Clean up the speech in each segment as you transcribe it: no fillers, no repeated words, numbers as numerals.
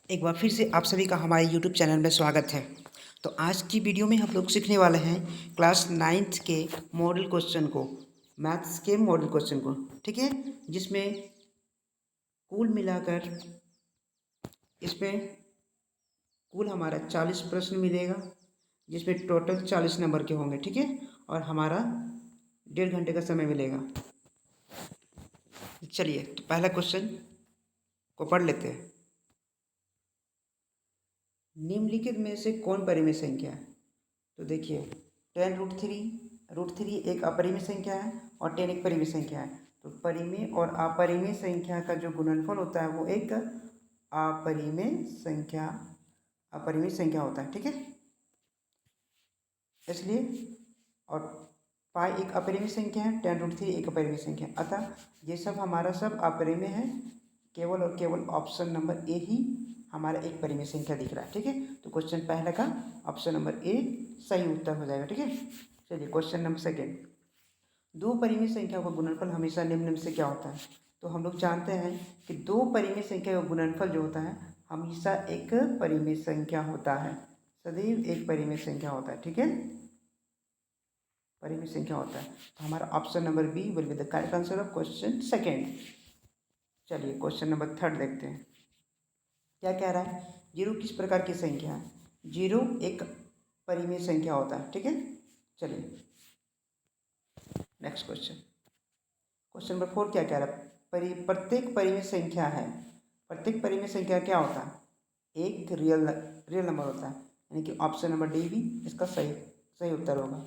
एक बार फिर से आप सभी का हमारे यूट्यूब चैनल में स्वागत है। तो आज की वीडियो में हम लोग सीखने वाले हैं क्लास 9th के मॉडल क्वेश्चन को, मैथ्स के मॉडल क्वेश्चन को, ठीक है। जिसमें कुल मिलाकर इसमें कुल हमारा 40 प्रश्न मिलेगा, जिसमें टोटल 40 नंबर के होंगे, ठीक है। और हमारा 1.5 घंटे का समय मिलेगा। चलिए तो पहला क्वेश्चन को पढ़ लेते हैं। निम्नलिखित में से कौन परिमेय संख्या है? तो देखिए 10√3, √3 एक अपरिमेय संख्या है और 10 एक परिमेय संख्या है। तो परिमेय और अपरिमेय संख्या का जो गुणनफल होता है वो एक अपरिमेय संख्या होता है, ठीक है। इसलिए और पाई एक अपरिमेय संख्या है, 10√3 एक अपरिमेय संख्या है। अतः ये सब हमारा सब अपरिमेय है, केवल और केवल ऑप्शन नंबर ए ही हमारा एक परिमेय संख्या दिख रहा है, ठीक है। तो क्वेश्चन पहले का ऑप्शन नंबर ए सही उत्तर हो जाएगा, ठीक है। चलिए क्वेश्चन नंबर सेकेंड। दो परिमेय संख्याओं का गुणनफल हमेशा निम्न में से क्या होता है? तो हम लोग जानते हैं कि दो परिमेय संख्या का गुणनफल जो होता है हमेशा एक परिमेय संख्या होता है, सदैव एक परिमेय संख्या होता है, ठीक है। परिमेय संख्या होता है। तो हमारा option number B will be the correct answer of question second. चलिए क्वेश्चन नंबर थर्ड देखते हैं क्या कह रहा है। जीरो किस प्रकार की संख्या है? जीरो एक परिमेय संख्या होता है, ठीक है। चलिए नेक्स्ट क्वेश्चन। क्वेश्चन नंबर 4 क्या कह रहा है? प्रत्येक परिमेय संख्या है, प्रत्येक परिमेय संख्या क्या होता है? एक रियल नंबर होता है, यानी कि ऑप्शन नंबर डी भी इसका सही उत्तर होगा।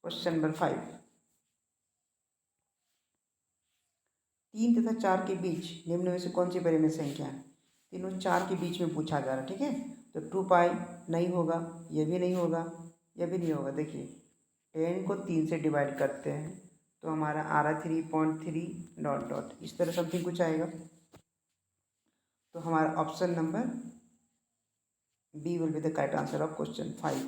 क्वेश्चन नंबर 5, 3 तथा 4 के बीच निम्न में से कौन सी परिमेय संख्या है? तीनों 4 के बीच में पूछा जा रहा है, ठीक है। तो 2 पाई नहीं होगा, ये भी नहीं होगा, ये भी नहीं होगा। देखिए 10 को 3 से डिवाइड करते हैं तो हमारा आ रहा 3.3 डॉट डॉट, इस तरह समथिंग कुछ आएगा। तो हमारा option number B will be the correct answer of question 5।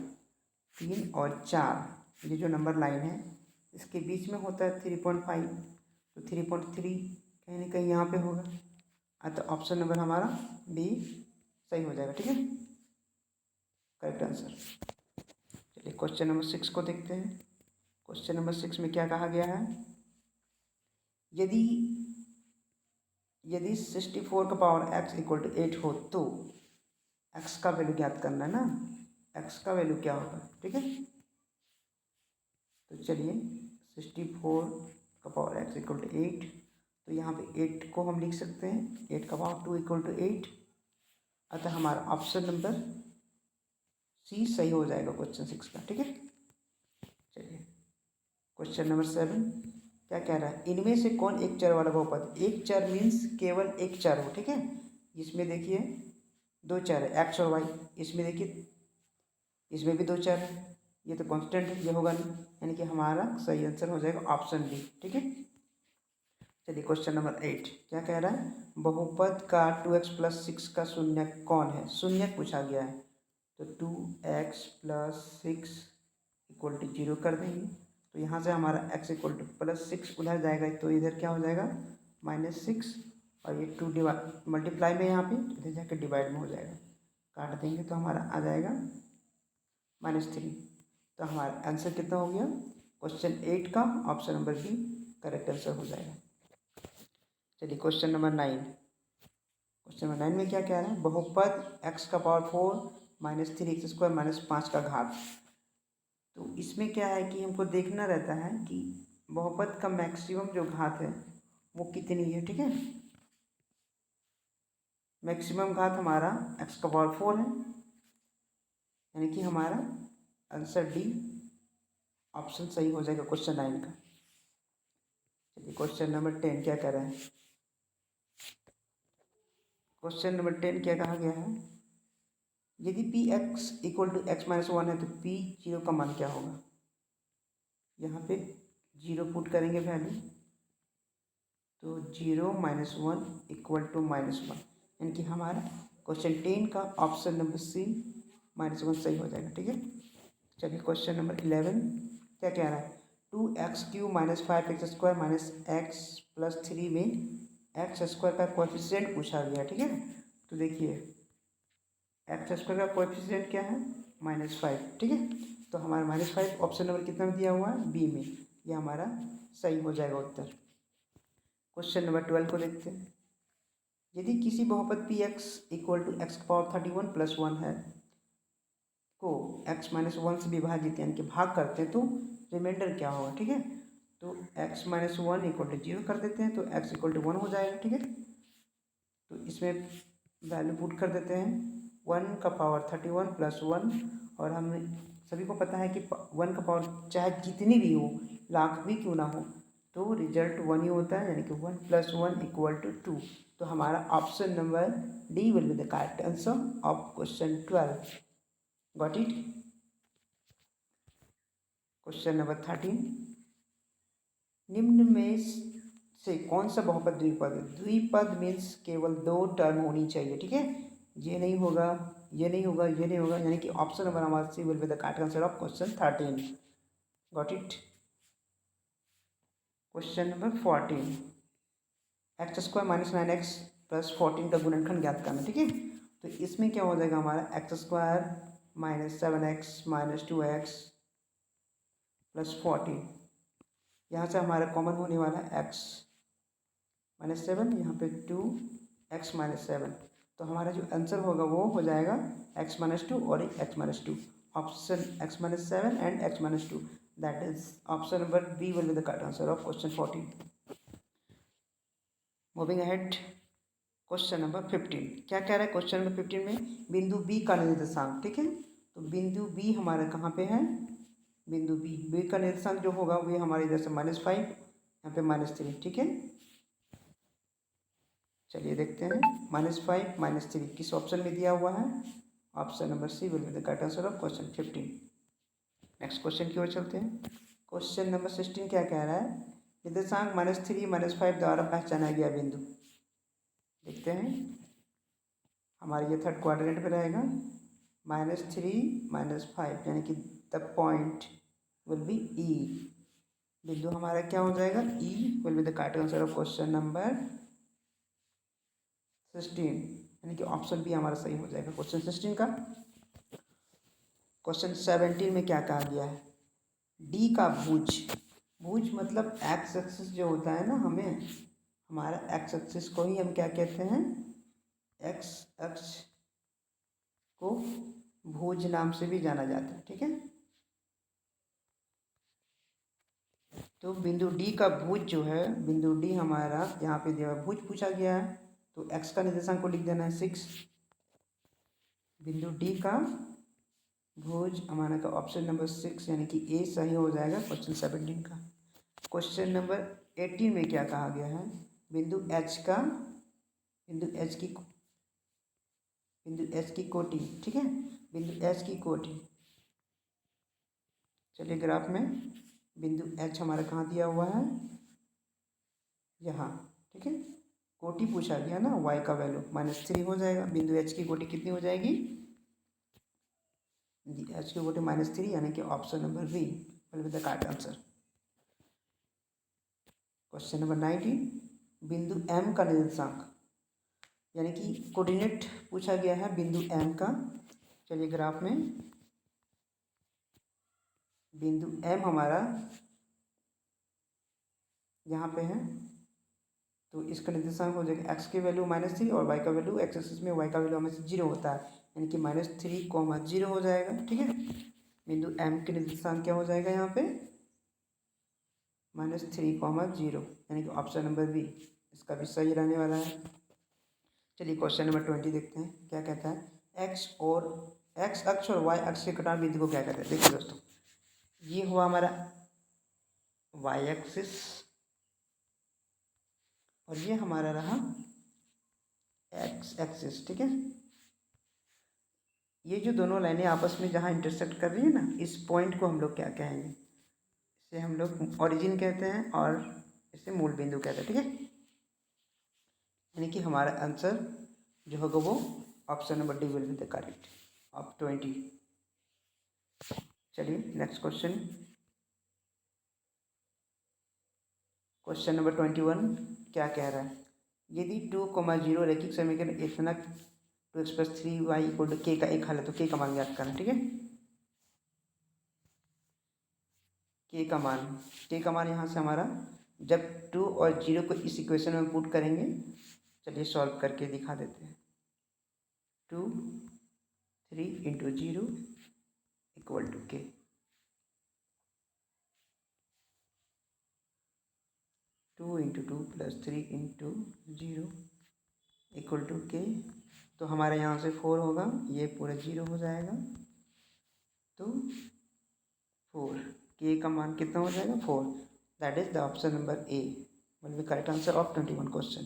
3 और 4 ये जो नंबर लाइन है इसके बीच में होता है 3.5, तो 3.3 कहीं ना कहीं यहाँ पे होगा। तो ऑप्शन नंबर हमारा बी सही हो जाएगा, ठीक है, करेक्ट आंसर। चलिए क्वेश्चन नंबर 6 को देखते हैं। क्वेश्चन नंबर 6 में क्या कहा गया है? यदि यदि 64 का पावर x इक्वल टू 8 हो तो x का वैल्यू ज्ञात करना है ना, x का वैल्यू क्या होगा, ठीक है। तो चलिए 64 का पावर x इक्वल टू 8, तो यहाँ पे 8 को हम लिख सकते हैं 8 का पावर 2 इक्वल टू 8। अतः हमारा ऑप्शन नंबर सी सही हो जाएगा क्वेश्चन 6 का, ठीक है। चलिए क्वेश्चन नंबर 7 क्या कह रहा है? इनमें से कौन एक चर वाला बहुपद? एक चर मीन्स केवल एक चर हो, ठीक है। इसमें देखिए दो चर है एक्स और वाई, इसमें देखिए इसमें भी दो चर है, ये तो कांस्टेंट है, ये होगा नहीं, यानी कि हमारा सही आंसर हो जाएगा ऑप्शन बी, ठीक है। चलिए क्वेश्चन नंबर 8 क्या कह रहा है? बहुपद का 2x + 6 का शून्यक कौन है? शून्यक पूछा गया है। तो 2x + 6 इक्वल टू 0 कर देंगे, तो यहाँ से हमारा x इक्वल टू +6 उधर जाएगा तो इधर क्या हो जाएगा -6, और ये 2 डिवाइड मल्टीप्लाई में यहाँ पे इधर जाकर डिवाइड में हो जाएगा, काट देंगे तो हमारा आ जाएगा -3। तो हमारा आंसर कितना हो गया? क्वेश्चन 8 का option number B correct answer हो जाएगा। चलिए क्वेश्चन नंबर 9। क्वेश्चन नंबर 9 में क्या कह रहा है? बहुपद x का पावर 4 - 3x² - 5 का घात। तो इसमें क्या है कि हमको देखना रहता है कि बहुपद का मैक्सिमम जो घात है वो कितनी है, ठीक है। मैक्सिमम घात हमारा x का पावर 4 है, यानी कि हमारा आंसर डी ऑप्शन सही हो जाएगा क्वेश्चन 9 का। चलिए क्वेश्चन नंबर 10 क्या कर रहा है? क्वेश्चन नंबर 10 क्या कहा गया है? यदि P X equal to x-1 है तो पी 0 का मान क्या होगा? यहाँ पे 0 पुट करेंगे वैल्यू, तो 0 - 1 इक्वल टू -1, यानी कि हमारा क्वेश्चन 10 का ऑप्शन नंबर सी -1 सही हो जाएगा, ठीक है। चलिए क्वेश्चन नंबर 11 क्या कह रहा है? 2x³ - 5x² - x + 3 में x² का कोएफिशिएंट पूछा गया, ठीक है। तो देखिए एक्स स्क्वायर का कोएफिशिएंट क्या है -5, ठीक है। तो हमारा -5 ऑप्शन नंबर कितना में दिया हुआ है, बी में। ये हमारा सही हो जाएगा उत्तर। क्वेश्चन नंबर 12 को देखते हैं। यदि किसी बहुपद P X equal to X power 31 plus 1 है को x - 1 से विभाजित यानी कि भाग करते हैं तो रिमाइंडर क्या होगा, ठीक है। तो x - 1 इक्वल टू 0 कर देते हैं तो x इक्वल टू 1 हो जाएगा, ठीक है। तो इसमें वैल्यू पुट कर देते हैं 1 का पावर 31 प्लस 1, और हमें सभी को पता है कि 1 का पावर चाहे जितनी भी हो, लाख भी क्यों ना हो, तो रिजल्ट 1 ही होता है, यानी कि 1 + 1 = 2। तो हमारा option number D will be the correct answer of question 12। Got it. Question number 13, निम्न में से कौन सा बहुपद द्विपद है। द्विपद मीन्स केवल 2 टर्म होनी चाहिए, ठीक है। ये नहीं होगा, ये नहीं होगा, ये नहीं होगा, यानी कि ऑप्शन नंबर हमारा C will be the correct answer of question 13। Got it. Question number 14, x² - 9x + 14 का गुणनखंड ज्ञात करना, ठीक है। तो इसमें क्या हो जाएगा हमारा x² - 7x - 2x + 14। यहाँ से हमारा कॉमन होने वाला है x - 7, यहाँ पे 2x - 7। तो हमारा जो आंसर होगा वो हो जाएगा x - 2 और x - 2। Option x - 7 and x - 2, that is option number B will be the correct answer of question 14। Moving ahead, question number 15 क्या कह रहा है। क्वेश्चन नंबर 15 में बिंदु बी का निर्देशांक, ठीक है। तो बिंदु बी हमारा कहाँ पे है, बिंदु बी का निर्देशांक जो होगा वो हमारे इधर से -5, यहाँ पे -3, ठीक है। चलिए देखते हैं -5 - 3 किस ऑप्शन में दिया हुआ है। Option number C will be the correct answer of question 15। Next question की ओर चलते हैं। क्वेश्चन नंबर 16 क्या कह रहा है, निर्देशांक -3 - 5 द्वारा पहचाना गया बिंदु। देखते हैं, हमारे ये थर्ड क्वाड्रेंट में रहेगा। -3 - 5 यानी कि the point will be E. बिंदु हमारा क्या हो जाएगा, E will be the correct answer of question number 16, यानी कि ऑप्शन बी हमारा सही हो जाएगा क्वेश्चन 16 का। क्वेश्चन 17 में क्या कहा गया है, डी का भुज। भुज मतलब एक्स एक्सिस जो होता है ना, हमें हमारा एक्स एक्सिस को ही हम क्या कहते हैं, एक्स अक्ष को भुज नाम से भी जाना जाता है, ठीक है। तो बिंदु डी का भुज जो है, बिंदु डी हमारा यहाँ पे दिया भुज पूछा गया है, तो एक्स का निर्देशांक को लिख देना है 6। बिंदु डी का भुज हमारा का ऑप्शन नंबर 6 यानी कि ए सही हो जाएगा क्वेश्चन 17 का। क्वेश्चन नंबर 18 में क्या कहा गया है, बिंदु एच का, बिंदु एच की कोटि, ठीक है। बिंदु एच की कोटि, चलिए ग्राफ में बिंदु एच हमारा कहाँ दिया हुआ है, यहाँ, ठीक है। कोटि पूछा गया ना, y का वैल्यू -3 हो जाएगा। बिंदु एच की कोटि कितनी हो जाएगी, एच की कोटि -3, यानी कि option number B will be the correct answer. Question number 19, बिंदु एम का निर्देशांक, यानी कि कोऑर्डिनेट पूछा गया है बिंदु एम का। चलिए ग्राफ में बिंदु एम हमारा यहाँ पे है, तो इसका निर्देशांक हो जाएगा एक्स की वैल्यू -3 और वाई का वैल्यू, एक्स एक्सिस में वाई का वैल्यू हमेशा 0 होता है, यानी कि -3, 0 हो जाएगा, ठीक है। बिंदु एम के निर्देशांक क्या हो जाएगा यहाँ पे, -3, 0, यानी कि ऑप्शन नंबर बी इसका भी सही रहने वाला है। चलिए क्वेश्चन नंबर 20 देखते हैं क्या कहता है, एक्स अक्ष और वाई अक्ष के कटान बिंदु को क्या कहते हैं। देखिए दोस्तों, ये हुआ हमारा वाई एक्सिस और ये हमारा रहा एक्स एक्सिस, ठीक है। ये जो दोनों लाइनें आपस में जहाँ इंटरसेक्ट कर रही है ना, इस पॉइंट को हम लोग क्या कहेंगे, इसे हम लोग ओरिजिन कहते हैं और इसे मूल बिंदु कहते हैं, ठीक है। यानी कि हमारा आंसर जो होगा वो option number D will be the correct of 20। चलिए नेक्स्ट क्वेश्चन, क्वेश्चन नंबर 21 क्या कह रहा है, यदि 2, 0 रैखिक समीकरण इतना 2x plus 3y equal to के का एक हल है, तो के का मान याद करना, ठीक है। के का मान यहाँ से हमारा जब 2 और 0 को इस इक्वेशन में पुट करेंगे, चलिए सॉल्व करके दिखा देते हैं। 2 3 into 0 equal to K. 2 into 2 plus 3 into 0 equal to K. तो हमारे यहाँ से 4 होगा, ये पूरा 0 हो जाएगा, तो 4 के का मान कितना हो जाएगा 4। That is the option number A will B correct answer of 21 question.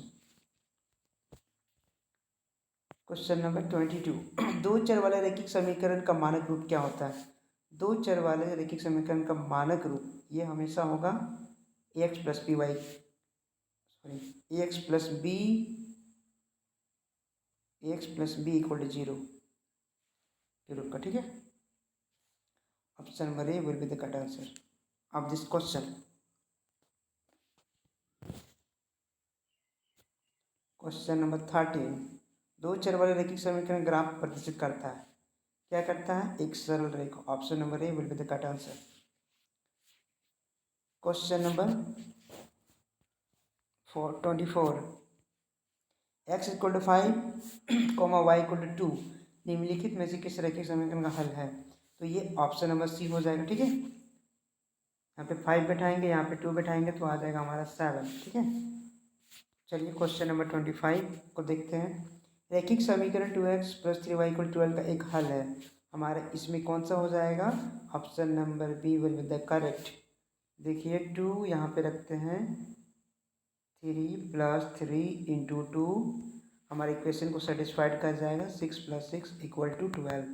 Question number 22 दो चर वाले रैखिक समीकरण का मानक रूप क्या होता है? दो चर वाले रैखिक समीकरण का मानक रूप ये हमेशा होगा ax plus B Y sorry ax plus B equal to 0 के रूप का, ठीक है। Option number A will be the correct answer of this question. Question number 13 दो चर वाले रैखिक समीकरण ग्राफ प्रदर्शित करता है, क्या करता है? एक सरल रेखा। Option number A will be the correct answer. Question number 24 x equal to 5 comma y equal to 2 निम्नलिखित में से किस रैखिक समीकरण का हल है? तो ये ऑप्शन नंबर सी हो जाएगा, ठीक है। यहाँ पे 5 बैठाएंगे, यहाँ पे 2 बैठाएंगे, तो आ जाएगा हमारा 7, ठीक है। चलिए क्वेश्चन नंबर 25 को देखते हैं। रैखिक समीकरण 2x प्लस 3y इक्वल 12 का एक हल है हमारा, इसमें कौन सा हो जाएगा? Option number B will be the correct. देखिए 2 यहाँ पे रखते हैं, 3 प्लस 3 इंटू 2 हमारे इक्वेशन को सेटिस्फाइड कर जाएगा। 6 plus 6 equal to 12।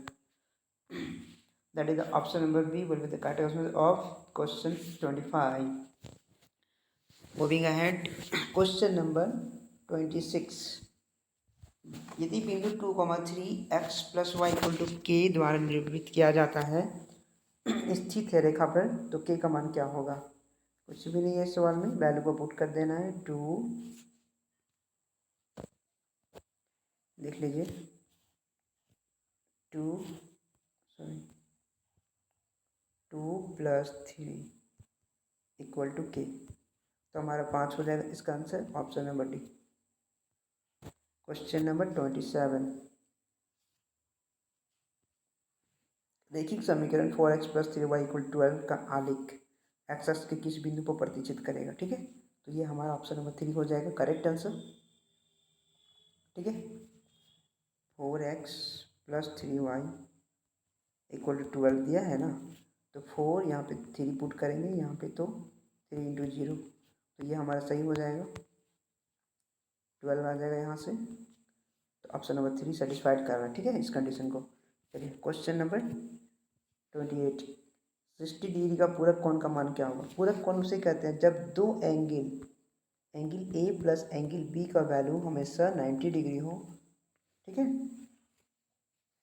That is the option number B will be the correct answer of question 25। Moving ahead question number 26 यदि बिंदु 2,3 x plus Y equal to K द्वारा निरूपित किया जाता है स्थित है रेखा पर, तो के का मान क्या होगा? कुछ भी नहीं है इस सवाल में, वैल्यू को पुट कर देना है। 2 लिख लीजिए, 2 प्लस 3 इक्वल टू के, तो हमारा 5 हो जाएगा इसका answer option number D. Question number 27 रैखिक समीकरण 4x प्लस 3y इक्वल 12 का आलेख एक्स एक्स के किस बिंदु पर प्रतिचित करेगा, ठीक है। तो ये हमारा ऑप्शन नंबर 3 हो जाएगा करेक्ट आंसर, ठीक है। 4x plus 3y equal to 12 दिया है ना, तो 4 यहाँ पे 3 पुट करेंगे, यहाँ पे तो 3 इंटू 0, तो ये हमारा सही हो जाएगा, 12 आ जाएगा यहाँ से। तो ऑप्शन नंबर 3 सेटिस्फाइड कर रहा है, ठीक है, इस कंडीशन को। चलिए क्वेश्चन नंबर 28 60 डिग्री का पूरक कोण का मान क्या होगा? पूरक कोण उसे कहते हैं जब दो angle A plus angle B का वैल्यू हमेशा 90 डिग्री हो, ठीक है,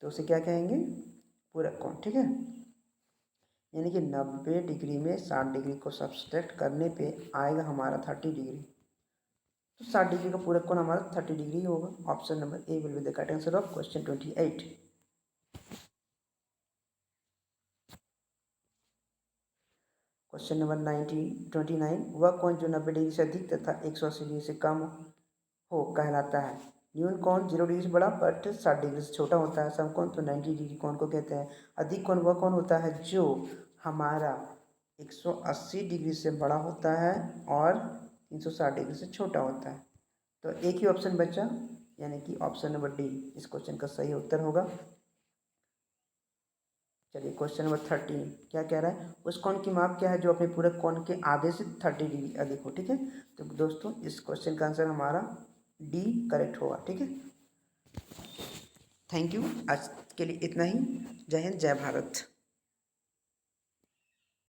तो उसे क्या कहेंगे? पूरक कोण, ठीक है। यानी कि 90 डिग्री में 60 डिग्री को सब्सट्रैक्ट करने पे आएगा हमारा 30 डिग्री, तो 60 डिग्री का पूरक कोण हमारा 30 डिग्री होगा। Option number A will be the correct answer of question 28। Question number 29 वह कोण जो 90 डिग्री से अधिक तथा 180 डिग्री से कम हो कहलाता है? न्यून कोण 0 डिग्री से बड़ा बट 60 डिग्री से छोटा होता है। समकोण तो 90 डिग्री कोण को कहते हैं। अधिक कोण वह कोण होता है जो हमारा 180 डिग्री से बड़ा होता है और 360 डिग्री से छोटा होता है। तो एक ही ऑप्शन बचा, यानी कि ऑप्शन नंबर डी इस क्वेश्चन का सही उत्तर होगा। चलिए क्वेश्चन नंबर 13 क्या कह रहा है? उस कोण की माप क्या है जो अपने पूरक कोण के आधे से 30 डिग्री अधिक हो, ठीक है। तो दोस्तों इस क्वेश्चन का आंसर हमारा डी करेक्ट होगा, ठीक है। थैंक यू, आज के लिए इतना ही। जय हिंद, जय भारत।